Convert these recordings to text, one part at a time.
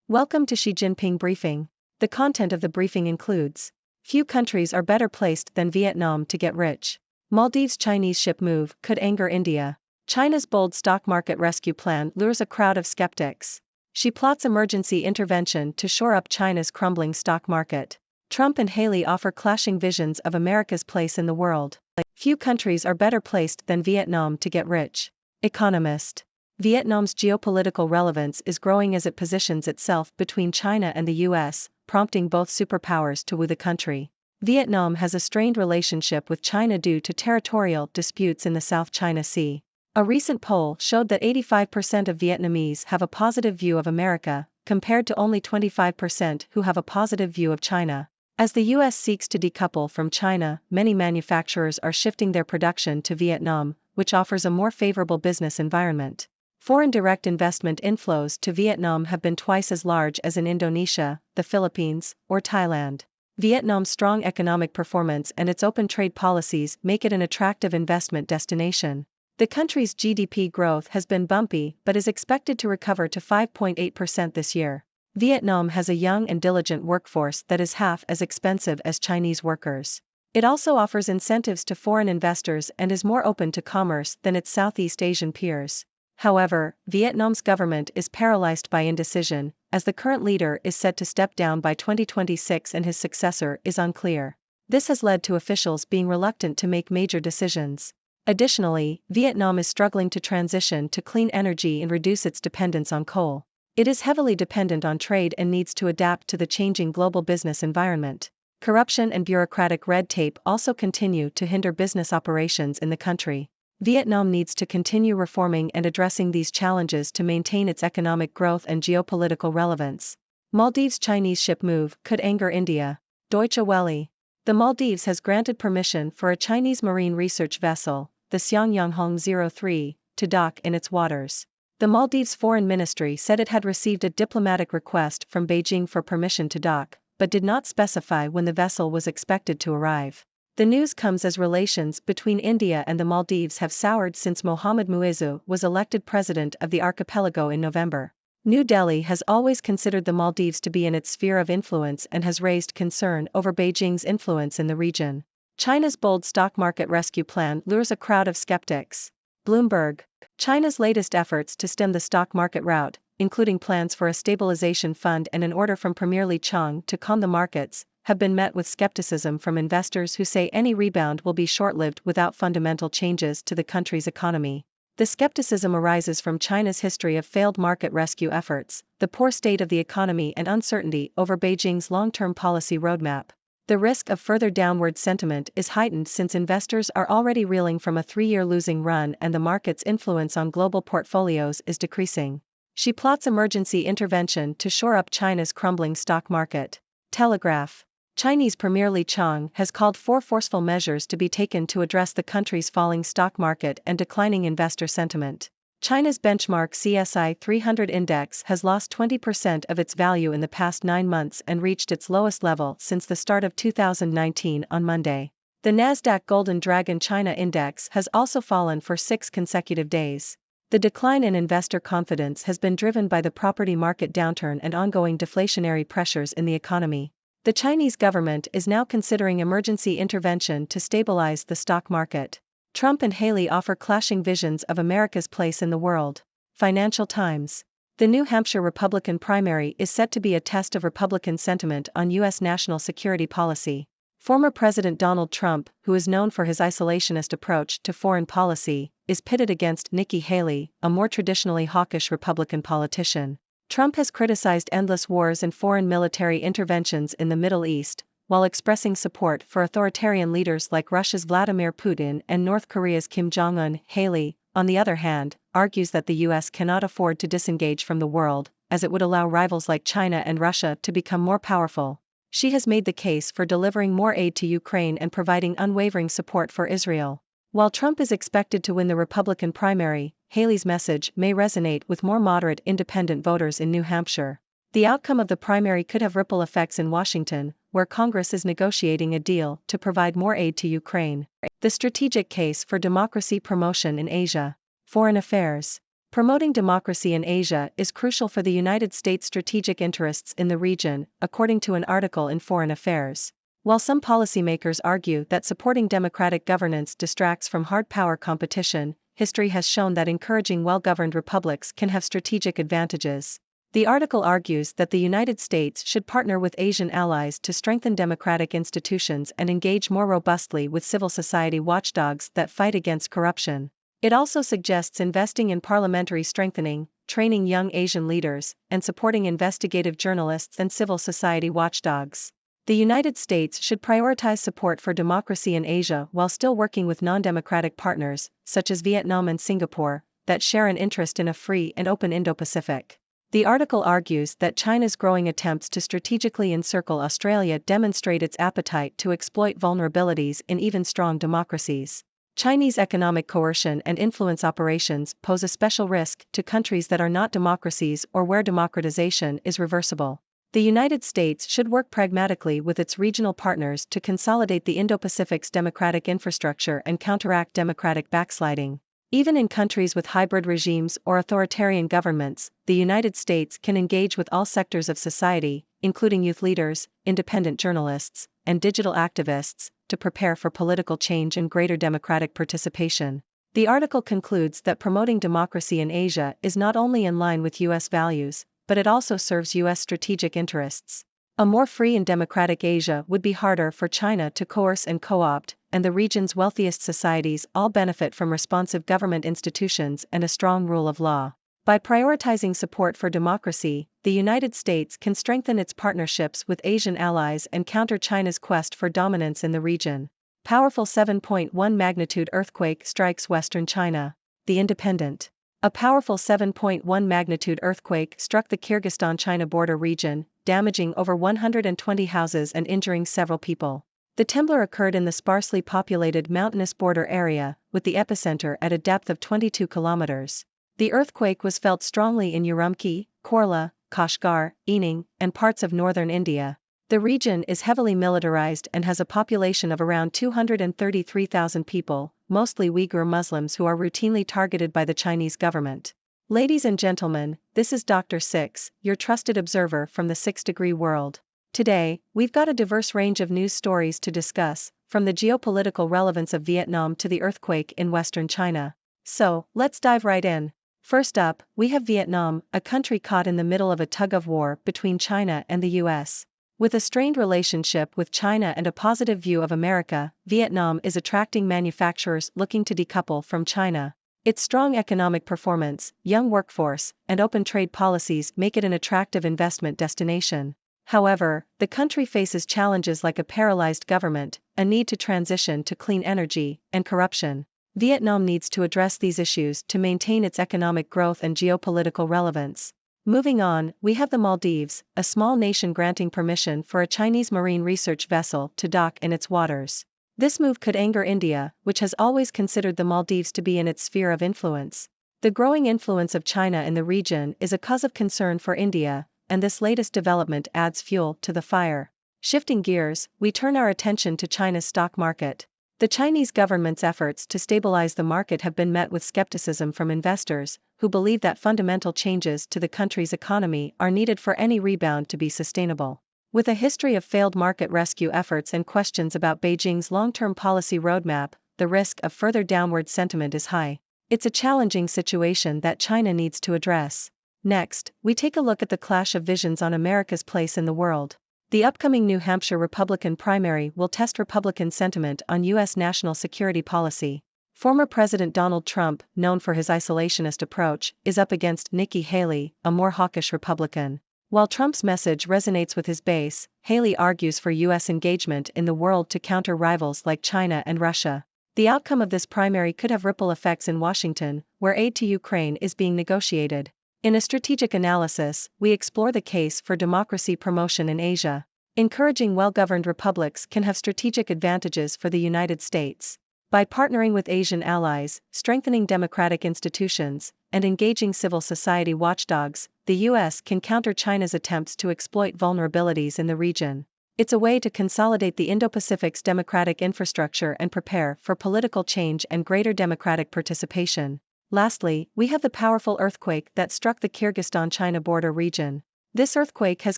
Welcome to Xi Jinping Briefing. The content of the briefing includes: few countries are better placed than Vietnam to get rich. Maldives Chinese ship move could anger India. China's bold stock market rescue plan lures a crowd of skeptics. Xi plots emergency intervention to shore up China's crumbling stock market. Trump and Haley offer clashing visions of America's place in the world. Few countries are better placed than Vietnam to get rich. Economist. Vietnam's geopolitical relevance is growing as it positions itself between China and the US, prompting both superpowers to woo the country. Vietnam has a strained relationship with China due to territorial disputes in the South China Sea. A recent poll showed that 85% of Vietnamese have a positive view of America, compared to only 25% who have a positive view of China. As the US seeks to decouple from China, many manufacturers are shifting their production to Vietnam, which offers a more favorable business environment. Foreign direct investment inflows to Vietnam have been twice as large as in Indonesia, the Philippines, or Thailand. Vietnam's strong economic performance and its open trade policies make it an attractive investment destination. The country's GDP growth has been bumpy but is expected to recover to 5.8% this year. Vietnam has a young and diligent workforce that is half as expensive as Chinese workers. It also offers incentives to foreign investors and is more open to commerce than its Southeast Asian peers. However, Vietnam's government is paralyzed by indecision, as the current leader is set to step down by 2026 and his successor is unclear. This has led to officials being reluctant to make major decisions. Additionally, Vietnam is struggling to transition to clean energy and reduce its dependence on coal. It is heavily dependent on trade and needs to adapt to the changing global business environment. Corruption and bureaucratic red tape also continue to hinder business operations in the country. Vietnam needs to continue reforming and addressing these challenges to maintain its economic growth and geopolitical relevance. Maldives Chinese ship move could anger India. Deutsche Welle. The Maldives has granted permission for a Chinese marine research vessel, the Xiangyonghong 03, to dock in its waters. The Maldives Foreign Ministry said it had received a diplomatic request from Beijing for permission to dock, but did not specify when the vessel was expected to arrive. The news comes as relations between India and the Maldives have soured since Mohammad Muizzu was elected president of the archipelago in November. New Delhi has always considered the Maldives to be in its sphere of influence and has raised concern over Beijing's influence in the region. China's bold stock market rescue plan lures a crowd of skeptics. Bloomberg. China's latest efforts to stem the stock market rout, including plans for a stabilization fund and an order from Premier Li Qiang to calm the markets, have been met with skepticism from investors who say any rebound will be short-lived without fundamental changes to the country's economy. The skepticism arises from China's history of failed market rescue efforts, the poor state of the economy and uncertainty over Beijing's long-term policy roadmap. The risk of further downward sentiment is heightened since investors are already reeling from a 3-year losing run and the market's influence on global portfolios is decreasing. Xi plots emergency intervention to shore up China's crumbling stock market. Telegraph. Chinese Premier Li Qiang has called for forceful measures to be taken to address the country's falling stock market and declining investor sentiment. China's benchmark CSI 300 index has lost 20% of its value in the past 9 months and reached its lowest level since the start of 2019 on Monday. The Nasdaq Golden Dragon China Index has also fallen for 6 consecutive days. The decline in investor confidence has been driven by the property market downturn and ongoing deflationary pressures in the economy. The Chinese government is now considering emergency intervention to stabilize the stock market. Trump and Haley offer clashing visions of America's place in the world. Financial Times. The New Hampshire Republican primary is set to be a test of Republican sentiment on U.S. national security policy. Former President Donald Trump, who is known for his isolationist approach to foreign policy, is pitted against Nikki Haley, a more traditionally hawkish Republican politician. Trump has criticized endless wars and foreign military interventions in the Middle East, while expressing support for authoritarian leaders like Russia's Vladimir Putin and North Korea's Kim Jong-un. Haley, on the other hand, argues that the U.S. cannot afford to disengage from the world, as it would allow rivals like China and Russia to become more powerful. She has made the case for delivering more aid to Ukraine and providing unwavering support for Israel. While Trump is expected to win the Republican primary, Haley's message may resonate with more moderate independent voters in New Hampshire. The outcome of the primary could have ripple effects in Washington, where Congress is negotiating a deal to provide more aid to Ukraine. The strategic case for democracy promotion in Asia. Foreign Affairs. Promoting democracy in Asia is crucial for the United States' strategic interests in the region, according to an article in Foreign Affairs. While some policymakers argue that supporting democratic governance distracts from hard power competition, history has shown that encouraging well-governed republics can have strategic advantages. The article argues that the United States should partner with Asian allies to strengthen democratic institutions and engage more robustly with civil society watchdogs that fight against corruption. It also suggests investing in parliamentary strengthening, training young Asian leaders, and supporting investigative journalists and civil society watchdogs. The United States should prioritize support for democracy in Asia while still working with non-democratic partners, such as Vietnam and Singapore, that share an interest in a free and open Indo-Pacific. The article argues that China's growing attempts to strategically encircle Australia demonstrate its appetite to exploit vulnerabilities in even strong democracies. Chinese economic coercion and influence operations pose a special risk to countries that are not democracies or where democratization is reversible. The United States should work pragmatically with its regional partners to consolidate the Indo-Pacific's democratic infrastructure and counteract democratic backsliding. Even in countries with hybrid regimes or authoritarian governments, the United States can engage with all sectors of society, including youth leaders, independent journalists, and digital activists, to prepare for political change and greater democratic participation. The article concludes that promoting democracy in Asia is not only in line with U.S. values, but it also serves U.S. strategic interests. A more free and democratic Asia would be harder for China to coerce and co-opt, and the region's wealthiest societies all benefit from responsive government institutions and a strong rule of law. By prioritizing support for democracy, the United States can strengthen its partnerships with Asian allies and counter China's quest for dominance in the region. Powerful 7.1 magnitude earthquake strikes western China. The Independent. A powerful 7.1 magnitude earthquake struck the Kyrgyzstan-China border region, damaging over 120 houses and injuring several people. The tremor occurred in the sparsely populated mountainous border area, with the epicenter at a depth of 22 kilometers. The earthquake was felt strongly in Urumqi, Korla, Kashgar, Ening, and parts of northern India. The region is heavily militarized and has a population of around 233,000 people, mostly Uyghur Muslims who are routinely targeted by the Chinese government. Ladies and gentlemen, this is Dr. Six, your trusted observer from the 6-degree world. Today, we've got a diverse range of news stories to discuss, from the geopolitical relevance of Vietnam to the earthquake in western China. So, let's dive right in. First up, we have Vietnam, a country caught in the middle of a tug-of-war between China and the US. With a strained relationship with China and a positive view of America, Vietnam is attracting manufacturers looking to decouple from China. Its strong economic performance, young workforce, and open trade policies make it an attractive investment destination. However, the country faces challenges like a paralyzed government, a need to transition to clean energy, and corruption. Vietnam needs to address these issues to maintain its economic growth and geopolitical relevance. Moving on, we have the Maldives, a small nation granting permission for a Chinese marine research vessel to dock in its waters. This move could anger India, which has always considered the Maldives to be in its sphere of influence. The growing influence of China in the region is a cause of concern for India, and this latest development adds fuel to the fire. Shifting gears, we turn our attention to China's stock market. The Chinese government's efforts to stabilize the market have been met with skepticism from investors, who believe that fundamental changes to the country's economy are needed for any rebound to be sustainable. With a history of failed market rescue efforts and questions about Beijing's long-term policy roadmap, the risk of further downward sentiment is high. It's a challenging situation that China needs to address. Next, we take a look at the clash of visions on America's place in the world. The upcoming New Hampshire Republican primary will test Republican sentiment on U.S. national security policy. Former President Donald Trump, known for his isolationist approach, is up against Nikki Haley, a more hawkish Republican. While Trump's message resonates with his base, Haley argues for U.S. engagement in the world to counter rivals like China and Russia. The outcome of this primary could have ripple effects in Washington, where aid to Ukraine is being negotiated. In a strategic analysis, we explore the case for democracy promotion in Asia. Encouraging well-governed republics can have strategic advantages for the United States. By partnering with Asian allies, strengthening democratic institutions, and engaging civil society watchdogs, the U.S. can counter China's attempts to exploit vulnerabilities in the region. It's a way to consolidate the Indo-Pacific's democratic infrastructure and prepare for political change and greater democratic participation. Lastly, we have the powerful earthquake that struck the Kyrgyzstan-China border region. This earthquake has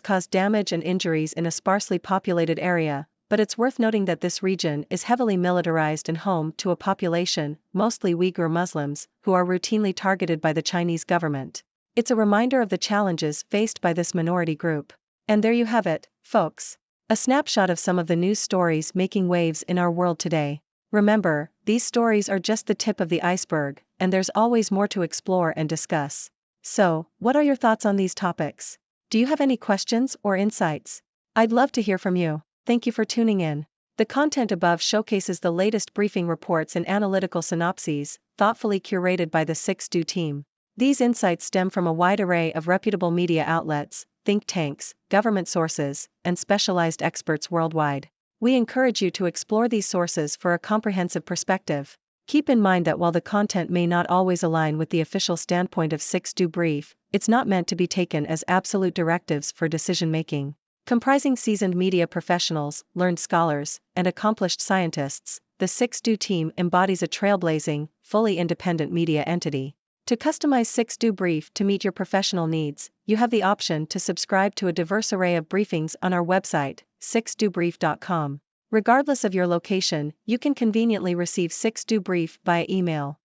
caused damage and injuries in a sparsely populated area, but it's worth noting that this region is heavily militarized and home to a population, mostly Uyghur Muslims, who are routinely targeted by the Chinese government. It's a reminder of the challenges faced by this minority group. And there you have it, folks. A snapshot of some of the news stories making waves in our world today. Remember, these stories are just the tip of the iceberg, and there's always more to explore and discuss. So, what are your thoughts on these topics? Do you have any questions or insights? I'd love to hear from you. Thank you for tuning in. The content above showcases the latest briefing reports and analytical synopses, thoughtfully curated by the 6Do team. These insights stem from a wide array of reputable media outlets, think tanks, government sources, and specialized experts worldwide. We encourage you to explore these sources for a comprehensive perspective. Keep in mind that while the content may not always align with the official standpoint of 6Do Brief, it's not meant to be taken as absolute directives for decision-making. Comprising seasoned media professionals, learned scholars, and accomplished scientists, the 6Do team embodies a trailblazing, fully independent media entity. To customize 6Do Brief to meet your professional needs, you have the option to subscribe to a diverse array of briefings on our website, 6dobrief.com. Regardless of your location, you can conveniently receive 6Do Brief via email.